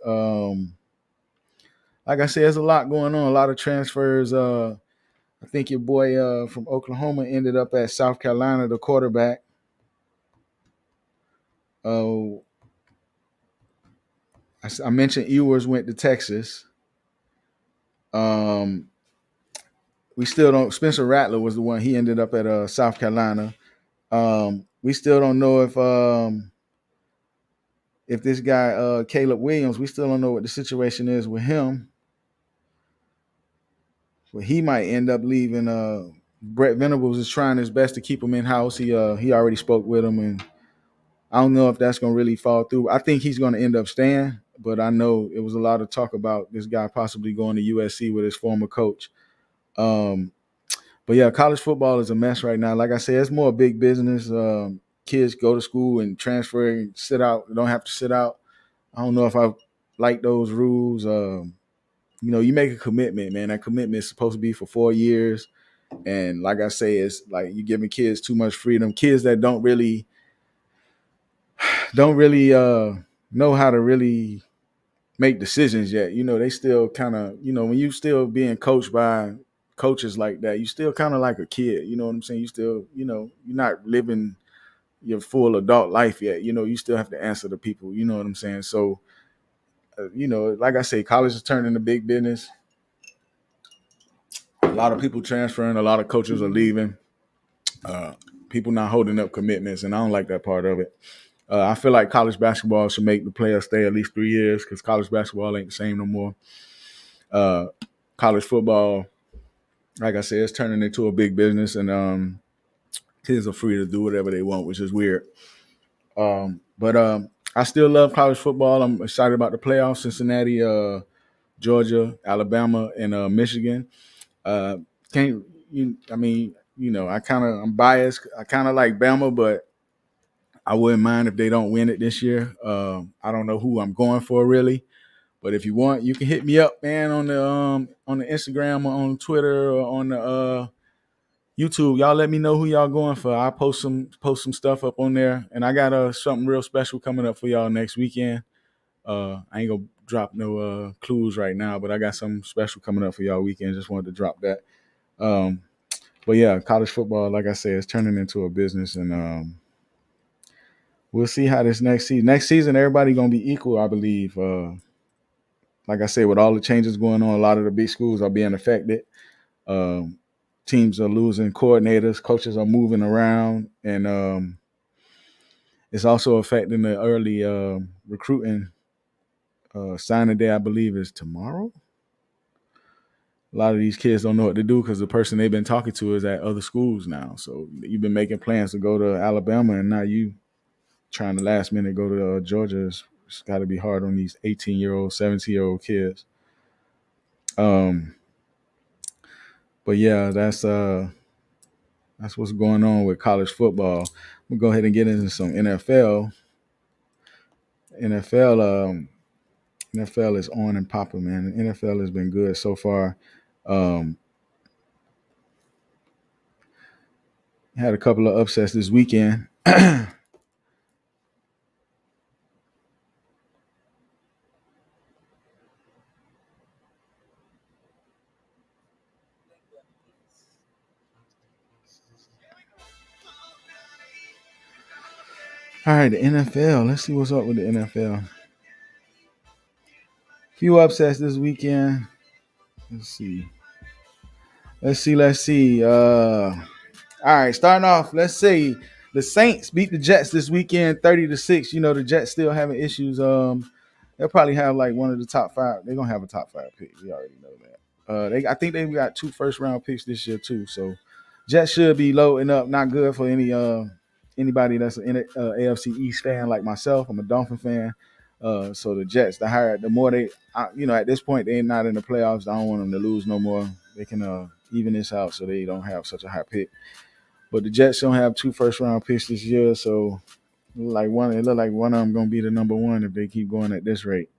Like I said, there's a lot going on, a lot of transfers. I think your boy from Oklahoma ended up at South Carolina, the quarterback. I mentioned Ewers went to Texas. We still don't. Spencer Rattler was the one. He ended up at South Carolina. We still don't know if this guy Caleb Williams. We still don't know what the situation is with him. But he might end up leaving. Brett Venables is trying his best to keep him in house. He already spoke with him, and I don't know if that's going to really fall through. I think he's going to end up staying, but I know it was a lot of talk about this guy possibly going to USC with his former coach. But yeah, college football is a mess right now. Like I said, it's more big business. Kids go to school and transfer and sit out. Don't have to sit out. I don't know if I like those rules. You know, you make a commitment, man. That commitment is supposed to be for 4 years. And like I say, it's like you're giving kids too much freedom. Kids that don't really know how to really make decisions yet. You know, they still kind of, you know, when you still being coached by coaches like that, you still kind of like a kid. You know what I'm saying? You still, you know, you're not living your full adult life yet. You know, you still have to answer to people. You know what I'm saying? So, you know, like I say, college is turning to big business. A lot of people transferring. A lot of coaches are leaving. People not holding up commitments, and I don't like that part of it. I feel like college basketball should make the players stay at least 3 years because college basketball ain't the same no more. College football, like I said, it's turning into a big business, and kids are free to do whatever they want, which is weird. But I still love college football. I'm excited about the playoffs: Cincinnati, Georgia, Alabama, and Michigan. I'm biased. I kind of like Bama, but I wouldn't mind if they don't win it this year. I don't know who I'm going for really, but if you want, you can hit me up, man, on the Instagram or on Twitter or on the YouTube. Y'all let me know who y'all going for. I'll post some stuff up on there, and I got something real special coming up for y'all next weekend. I ain't gonna drop no clues right now, but I got something special coming up for y'all weekend. Just wanted to drop that. But yeah, college football, like I said, is turning into a business, and we'll see how this next season, everybody gonna be equal, I believe. Like I said, with all the changes going on, a lot of the big schools are being affected. Teams are losing coordinators, coaches are moving around, and it's also affecting the early recruiting. Signing day, I believe, is tomorrow. A lot of these kids don't know what to do because the person they've been talking to is at other schools now. So you've been making plans to go to Alabama, and now you trying to last minute go to Georgia. It's got to be hard on these 18-year-old, 17-year-old kids. But yeah, that's what's going on with college football. We'll go ahead and get into some NFL. NFL is on and popping, man. The NFL has been good so far. Had a couple of upsets this weekend. All right, the NFL. Let's see what's up with the NFL. Few upsets this weekend. Let's see. All right, starting off, let's see. The Saints beat the Jets this weekend 30-6. You know, the Jets still having issues. They'll probably have like one of the top 5. They're gonna have a top 5 pick. We already know that. I think they've got 2 first-round picks this year too. So Jets should be loading up. Not good for anybody that's an AFC East fan like myself. I'm a Dolphin fan. So the Jets, the more they, at this point they're not in the playoffs. I don't want them to lose no more. They can even this out so they don't have such a high pick. But the Jets don't have 2 first-round picks this year, so it look like one of them gonna be the number 1 if they keep going at this rate.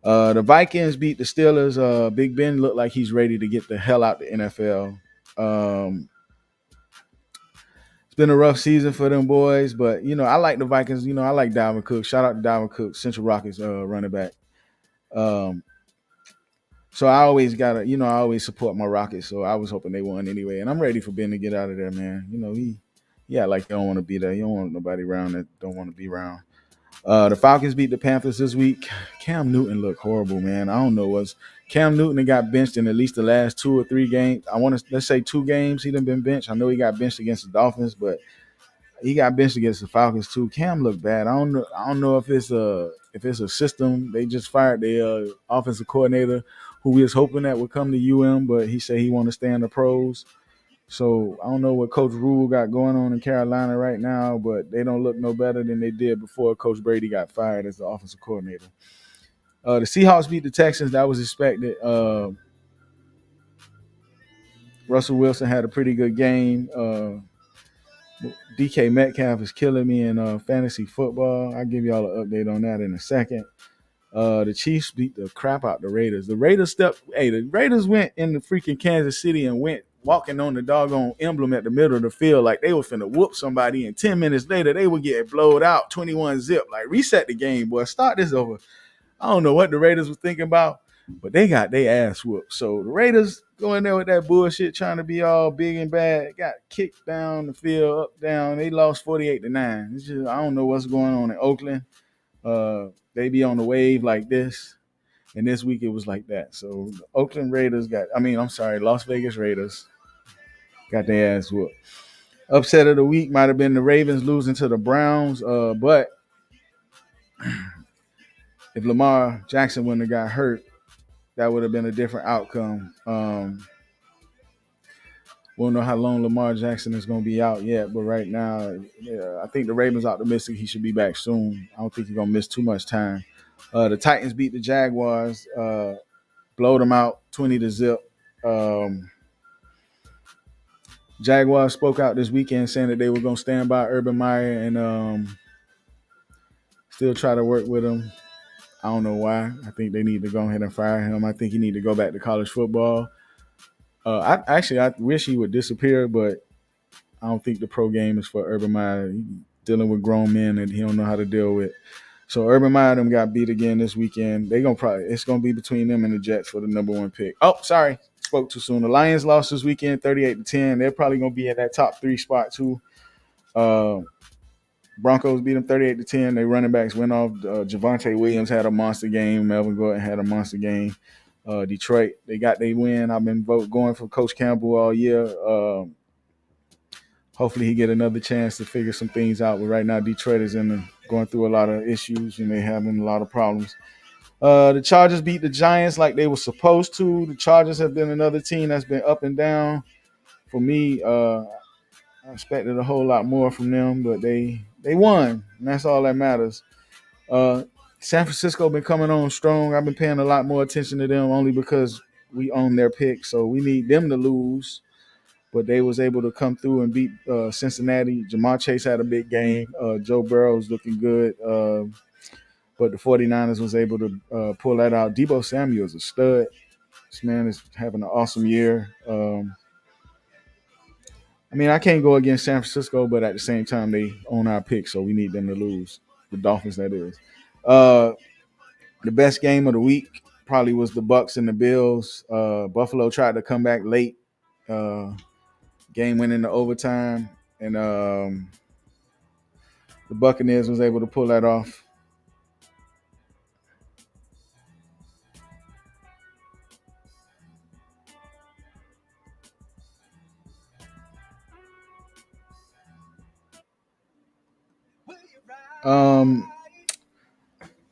The Vikings beat the Steelers. Big Ben looked like he's ready to get the hell out the NFL. It's been a rough season for them boys, but I like the Vikings. I like Dalvin Cook. Shout out to Dalvin Cook, Central Rockets running back. So I always I always support my Rockets. So I was hoping they won anyway, and I'm ready for Ben to get out of there, man. He don't want to be there. You don't want nobody around that don't want to be around. The Falcons beat the Panthers this week. Cam Newton looked horrible, man. I don't know Cam Newton got benched in at least the last 2 or 3 games. Let's say 2 games he done been benched. I know he got benched against the Dolphins, but he got benched against the Falcons too. Cam looked bad. I don't know if it's a system. They just fired the offensive coordinator who we was hoping that would come to UM, but he said he want to stay in the pros. So I don't know what Coach Rule got going on in Carolina right now, but they don't look no better than they did before Coach Brady got fired as the offensive coordinator. The Seahawks beat the Texans. That was expected. Russell Wilson had a pretty good game. DK Metcalf is killing me in fantasy football. I'll give y'all an update on that in a second. The Chiefs beat the crap out the Raiders. The Raiders went in the freaking Kansas City and went walking on the doggone emblem at the middle of the field like they were finna whoop somebody, and 10 minutes later they were getting blowed out 21-0. Like, reset the game, boy. Start this over. I don't know what the Raiders were thinking about, but they got their ass whooped. So the Raiders go in there with that bullshit, trying to be all big and bad. Got kicked down the field, up, down. They lost 48-9. It's just, I don't know what's going on in Oakland. They be on the wave like this, and this week it was like that. So the Las Vegas Raiders got their ass whooped. Upset of the week might have been the Ravens losing to the Browns, but if Lamar Jackson wouldn't have got hurt, that would have been a different outcome. Won't know how long Lamar Jackson is going to be out yet, but right now, I think the Ravens optimistic he should be back soon. I don't think he's going to miss too much time. The Titans beat the Jaguars, blowed them out 20-0. Jaguars spoke out this weekend saying that they were going to stand by Urban Meyer and still try to work with him. I don't know why. I think they need to go ahead and fire him. I think he need to go back to college football. I wish he would disappear, but I don't think the pro game is for Urban Meyer. He's dealing with grown men that he don't know how to deal with. So Urban Meyer them got beat again this weekend. It's gonna be between them and the Jets for the number 1 pick. Oh, sorry, spoke too soon. The Lions lost this weekend, 38-10. They're probably gonna be at that top 3 spot too. Broncos beat them 38-10. Their running backs went off. Javonte Williams had a monster game. Melvin Gordon had a monster game. Detroit, they got their win. I've been going for Coach Campbell all year. Hopefully he get another chance to figure some things out. But right now, Detroit is going through a lot of issues, and they're having a lot of problems. The Chargers beat the Giants like they were supposed to. The Chargers have been another team that's been up and down. For me, I expected a whole lot more from them, but they won, and that's all that matters. San Francisco been coming on strong. I've been paying a lot more attention to them only because we own their pick, so we need them to lose. But they was able to come through and beat Cincinnati. Jamar Chase had a big game. Joe Burrow's looking good. But the 49ers was able to pull that out. Deebo Samuel's a stud. This man is having an awesome year. I mean, I can't go against San Francisco, but at the same time, they own our pick, so we need them to lose. The Dolphins, that is. The best game of the week probably was the Bucs and the Bills. Buffalo tried to come back late. Game went into overtime, and the Buccaneers was able to pull that off.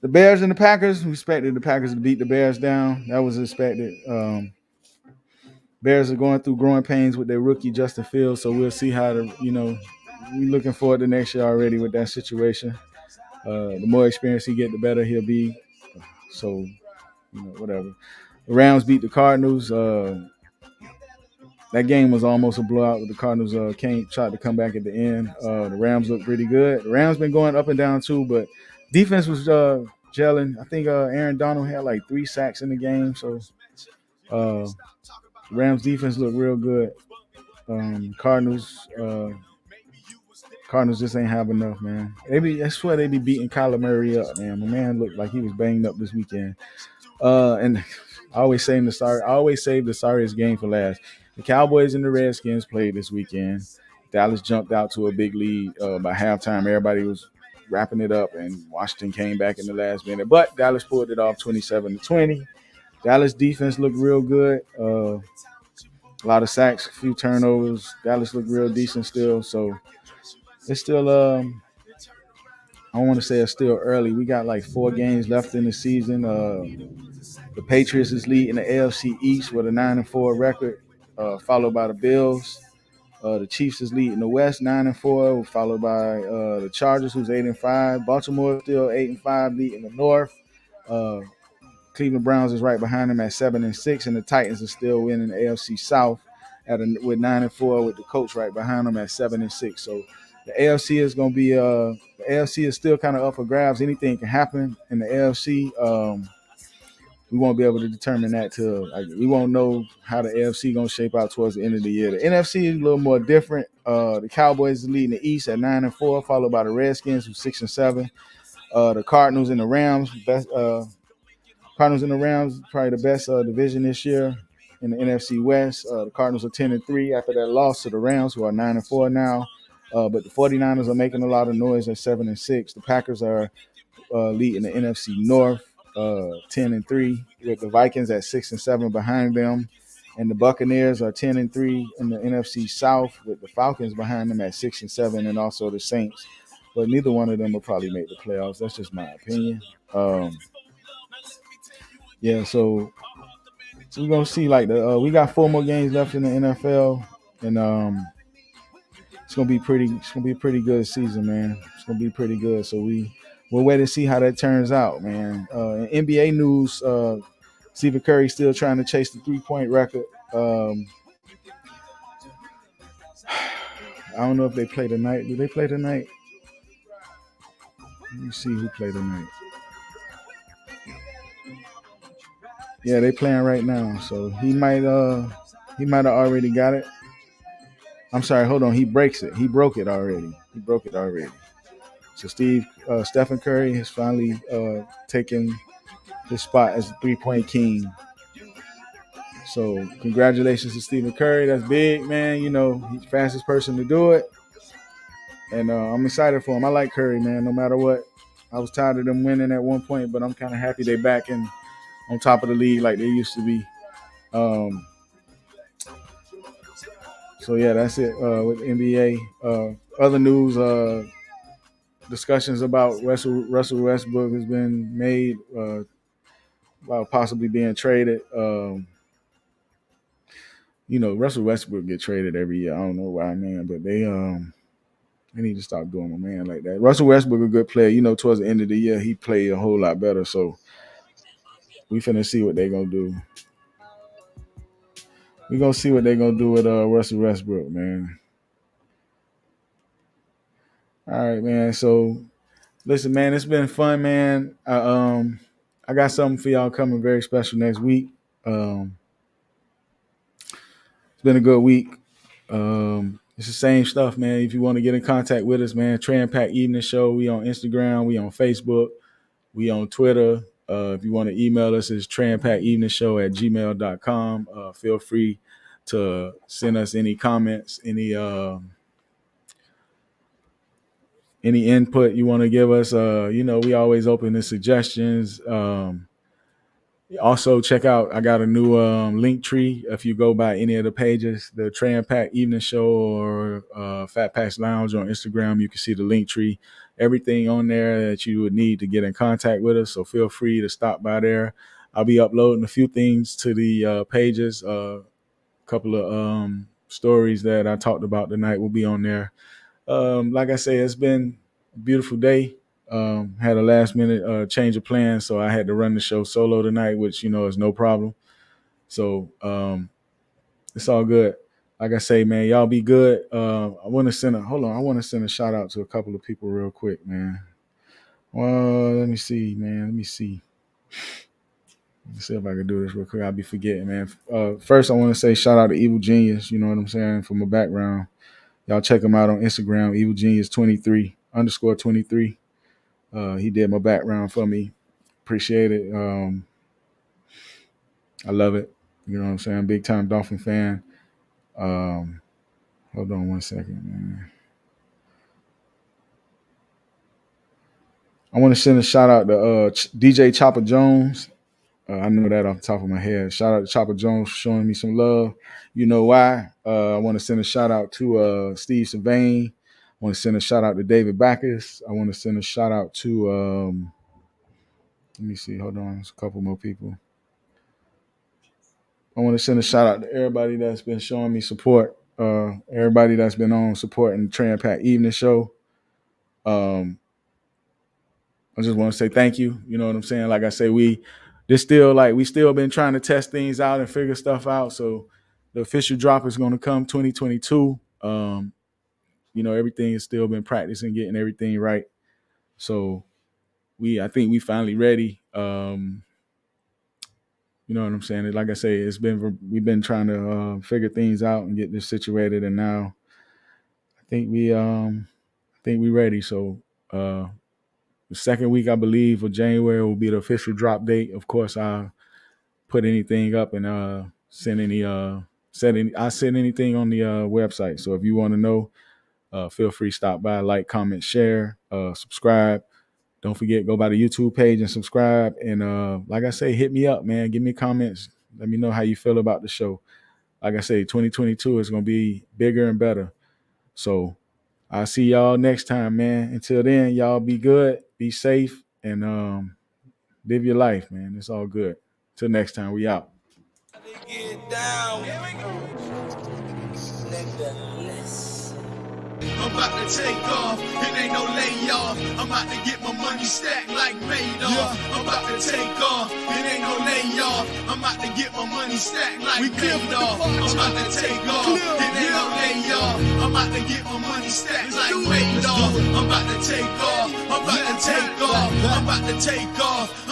The Bears and the Packers, we expected the Packers to beat the Bears down. That was expected. Bears are going through growing pains with their rookie Justin Fields, so we'll see how we're looking forward to next year already with that situation. The more experience he get, the better he'll be. So, whatever. The Rams beat the Cardinals. That game was almost a blowout, but the Cardinals tried to come back at the end. The Rams look pretty good. The Rams been going up and down too, but defense was gelling. I think Aaron Donald had like 3 sacks in the game, so Rams defense looked real good. Cardinals just ain't have enough, man. I swear they be beating Kyler Murray up, man. My man looked like he was banged up this weekend. And I always save the sorriest game for last. The Cowboys and the Redskins played this weekend. Dallas jumped out to a big lead by halftime. Everybody was wrapping it up, and Washington came back in the last minute. But Dallas pulled it off 27-20. Dallas defense looked real good. A lot of sacks, a few turnovers. Dallas looked real decent still. So it's still I want to say it's still early. We got like 4 games left in the season. The Patriots is leading the AFC East with a 9-4 record, followed by the Bills. The Chiefs is leading the West 9-4, followed by the Chargers, who's 8-5. Baltimore still 8-5, leading the North. Cleveland Browns is right behind them at 7-6, and the Titans are still winning the AFC South with 9-4, with the coach right behind them at 7-6. So the AFC is going to be the AFC is still kind of up for grabs. Anything can happen in the AFC. We won't be able to determine that till we won't know how the AFC going to shape out towards the end of the year. The NFC is a little more different. The Cowboys is leading the East at 9-4, followed by the Redskins, who's 6-7. The Cardinals and the Rams, probably the best division this year in the NFC West. The Cardinals are 10-3 after that loss to the Rams, who are 9-4 now. But the 49ers are making a lot of noise at 7-6. The Packers are leading the NFC North. 10-3, with the Vikings at 6-7 behind them, and the Buccaneers are 10-3 in the NFC South, with the Falcons behind them at 6-7, and also the Saints. But neither one of them will probably make the playoffs. That's just my opinion. So we're gonna see. We got 4 more games left in the NFL, and it's gonna be a pretty good season, man. It's gonna be pretty good. So we'll wait and see how that turns out, man. In NBA news, Stephen Curry still trying to chase the 3-point record. I don't know if they play tonight. Do they play tonight? Let me see who played tonight. Yeah, they playing right now. So he might have already got it. I'm sorry, hold on. He breaks it. He broke it already. So Stephen Curry has finally taken his spot as the 3-point king. So congratulations to Stephen Curry. That's big, man. He's the fastest person to do it. And I'm excited for him. I like Curry, man, no matter what. I was tired of them winning at one point, but I'm kind of happy they're back on top of the league like they used to be. So, yeah, that's it with the NBA. Other news, discussions about Russell Westbrook has been made about possibly being traded. Russell Westbrook get traded every year. I don't know why, man, but they need to stop doing a man like that. Russell Westbrook a good player. Towards the end of the year, he played a whole lot better. So we finna see what they're gonna do. We're gonna see what they're gonna do with Russell Westbrook, man. All right, man. So listen, man, it's been fun, man. I got something for y'all coming very special next week. been a good week. It's the same stuff, man. If you want to get in contact with us, man, TrePack Evening Show. We on Instagram. We on Facebook. We on Twitter. If you want to email us, it's TrePackEveningShow@gmail.com. Feel free to send us any comments, any input you want to give us. We always open to suggestions. Also, check out, I got a new link tree. If you go by any of the pages, the TrePack Evening Show or FatPack's Lounge on Instagram, you can see the link tree. Everything on there that you would need to get in contact with us. So feel free to stop by there. I'll be uploading a few things to the pages. A couple of stories that I talked about tonight will be on there. Like I say, it's been a beautiful day. Had a last minute change of plans, so I had to run the show solo tonight, which is no problem. So it's all good. Like I say, man, y'all be good. I want to send a shout out to a couple of people real quick, man. Well, let me see, man. Let me see if I can do this real quick. I'll be forgetting, man. First, I want to say shout out to Evil Genius. You know what I'm saying? For my background, y'all check him out on Instagram, Evil Genius 23_23. He did my background for me. Appreciate it. I love it. You know what I'm saying? Big time Dolphin fan. Hold on one second, man. I want to send a shout out to DJ Chopper Jones. I know that off the top of my head. Shout out to Chopper Jones for showing me some love. You know why? I want to send a shout out to Steve Sylvain. I want to send a shout out to David Backus. I want to send a shout out to let me see. Hold on. There's a couple more people. I want to send a shout out to everybody that's been showing me support. Everybody that's been on supporting the TrePack Evening Show. I just want to say thank you. You know what I'm saying? Like I say, we still been trying to test things out and figure stuff out. So the official drop is going to come 2022. Everything has still been practicing, getting everything right. So I think we finally ready. You know what I'm saying? Like I say, we've been trying to figure things out and get this situated, and now I think we ready. So the second week, I believe, of January will be the official drop date. Of course, I'll put anything up and send anything on the website. So if you want to know, feel free to stop by, like, comment, share, subscribe. Don't forget, go by the YouTube page and subscribe. And like I say, hit me up, man. Give me comments. Let me know how you feel about the show. Like I say, 2022 is going to be bigger and better. So I'll see y'all next time, man. Until then, y'all be good, be safe, and live your life, man. It's all good. Till next time, we out. Get down. I'm about to take off, it ain't no layoff. I'm about to get my money stacked like Madoff. I'm about to take off, it ain't no layoff. I'm about to get my money stacked like Madoff. I'm about to take off, it ain't no layoff. I'm about to get my money stacked like Madoff. I'm about to take off, I'm about to take off, I'm about to take off.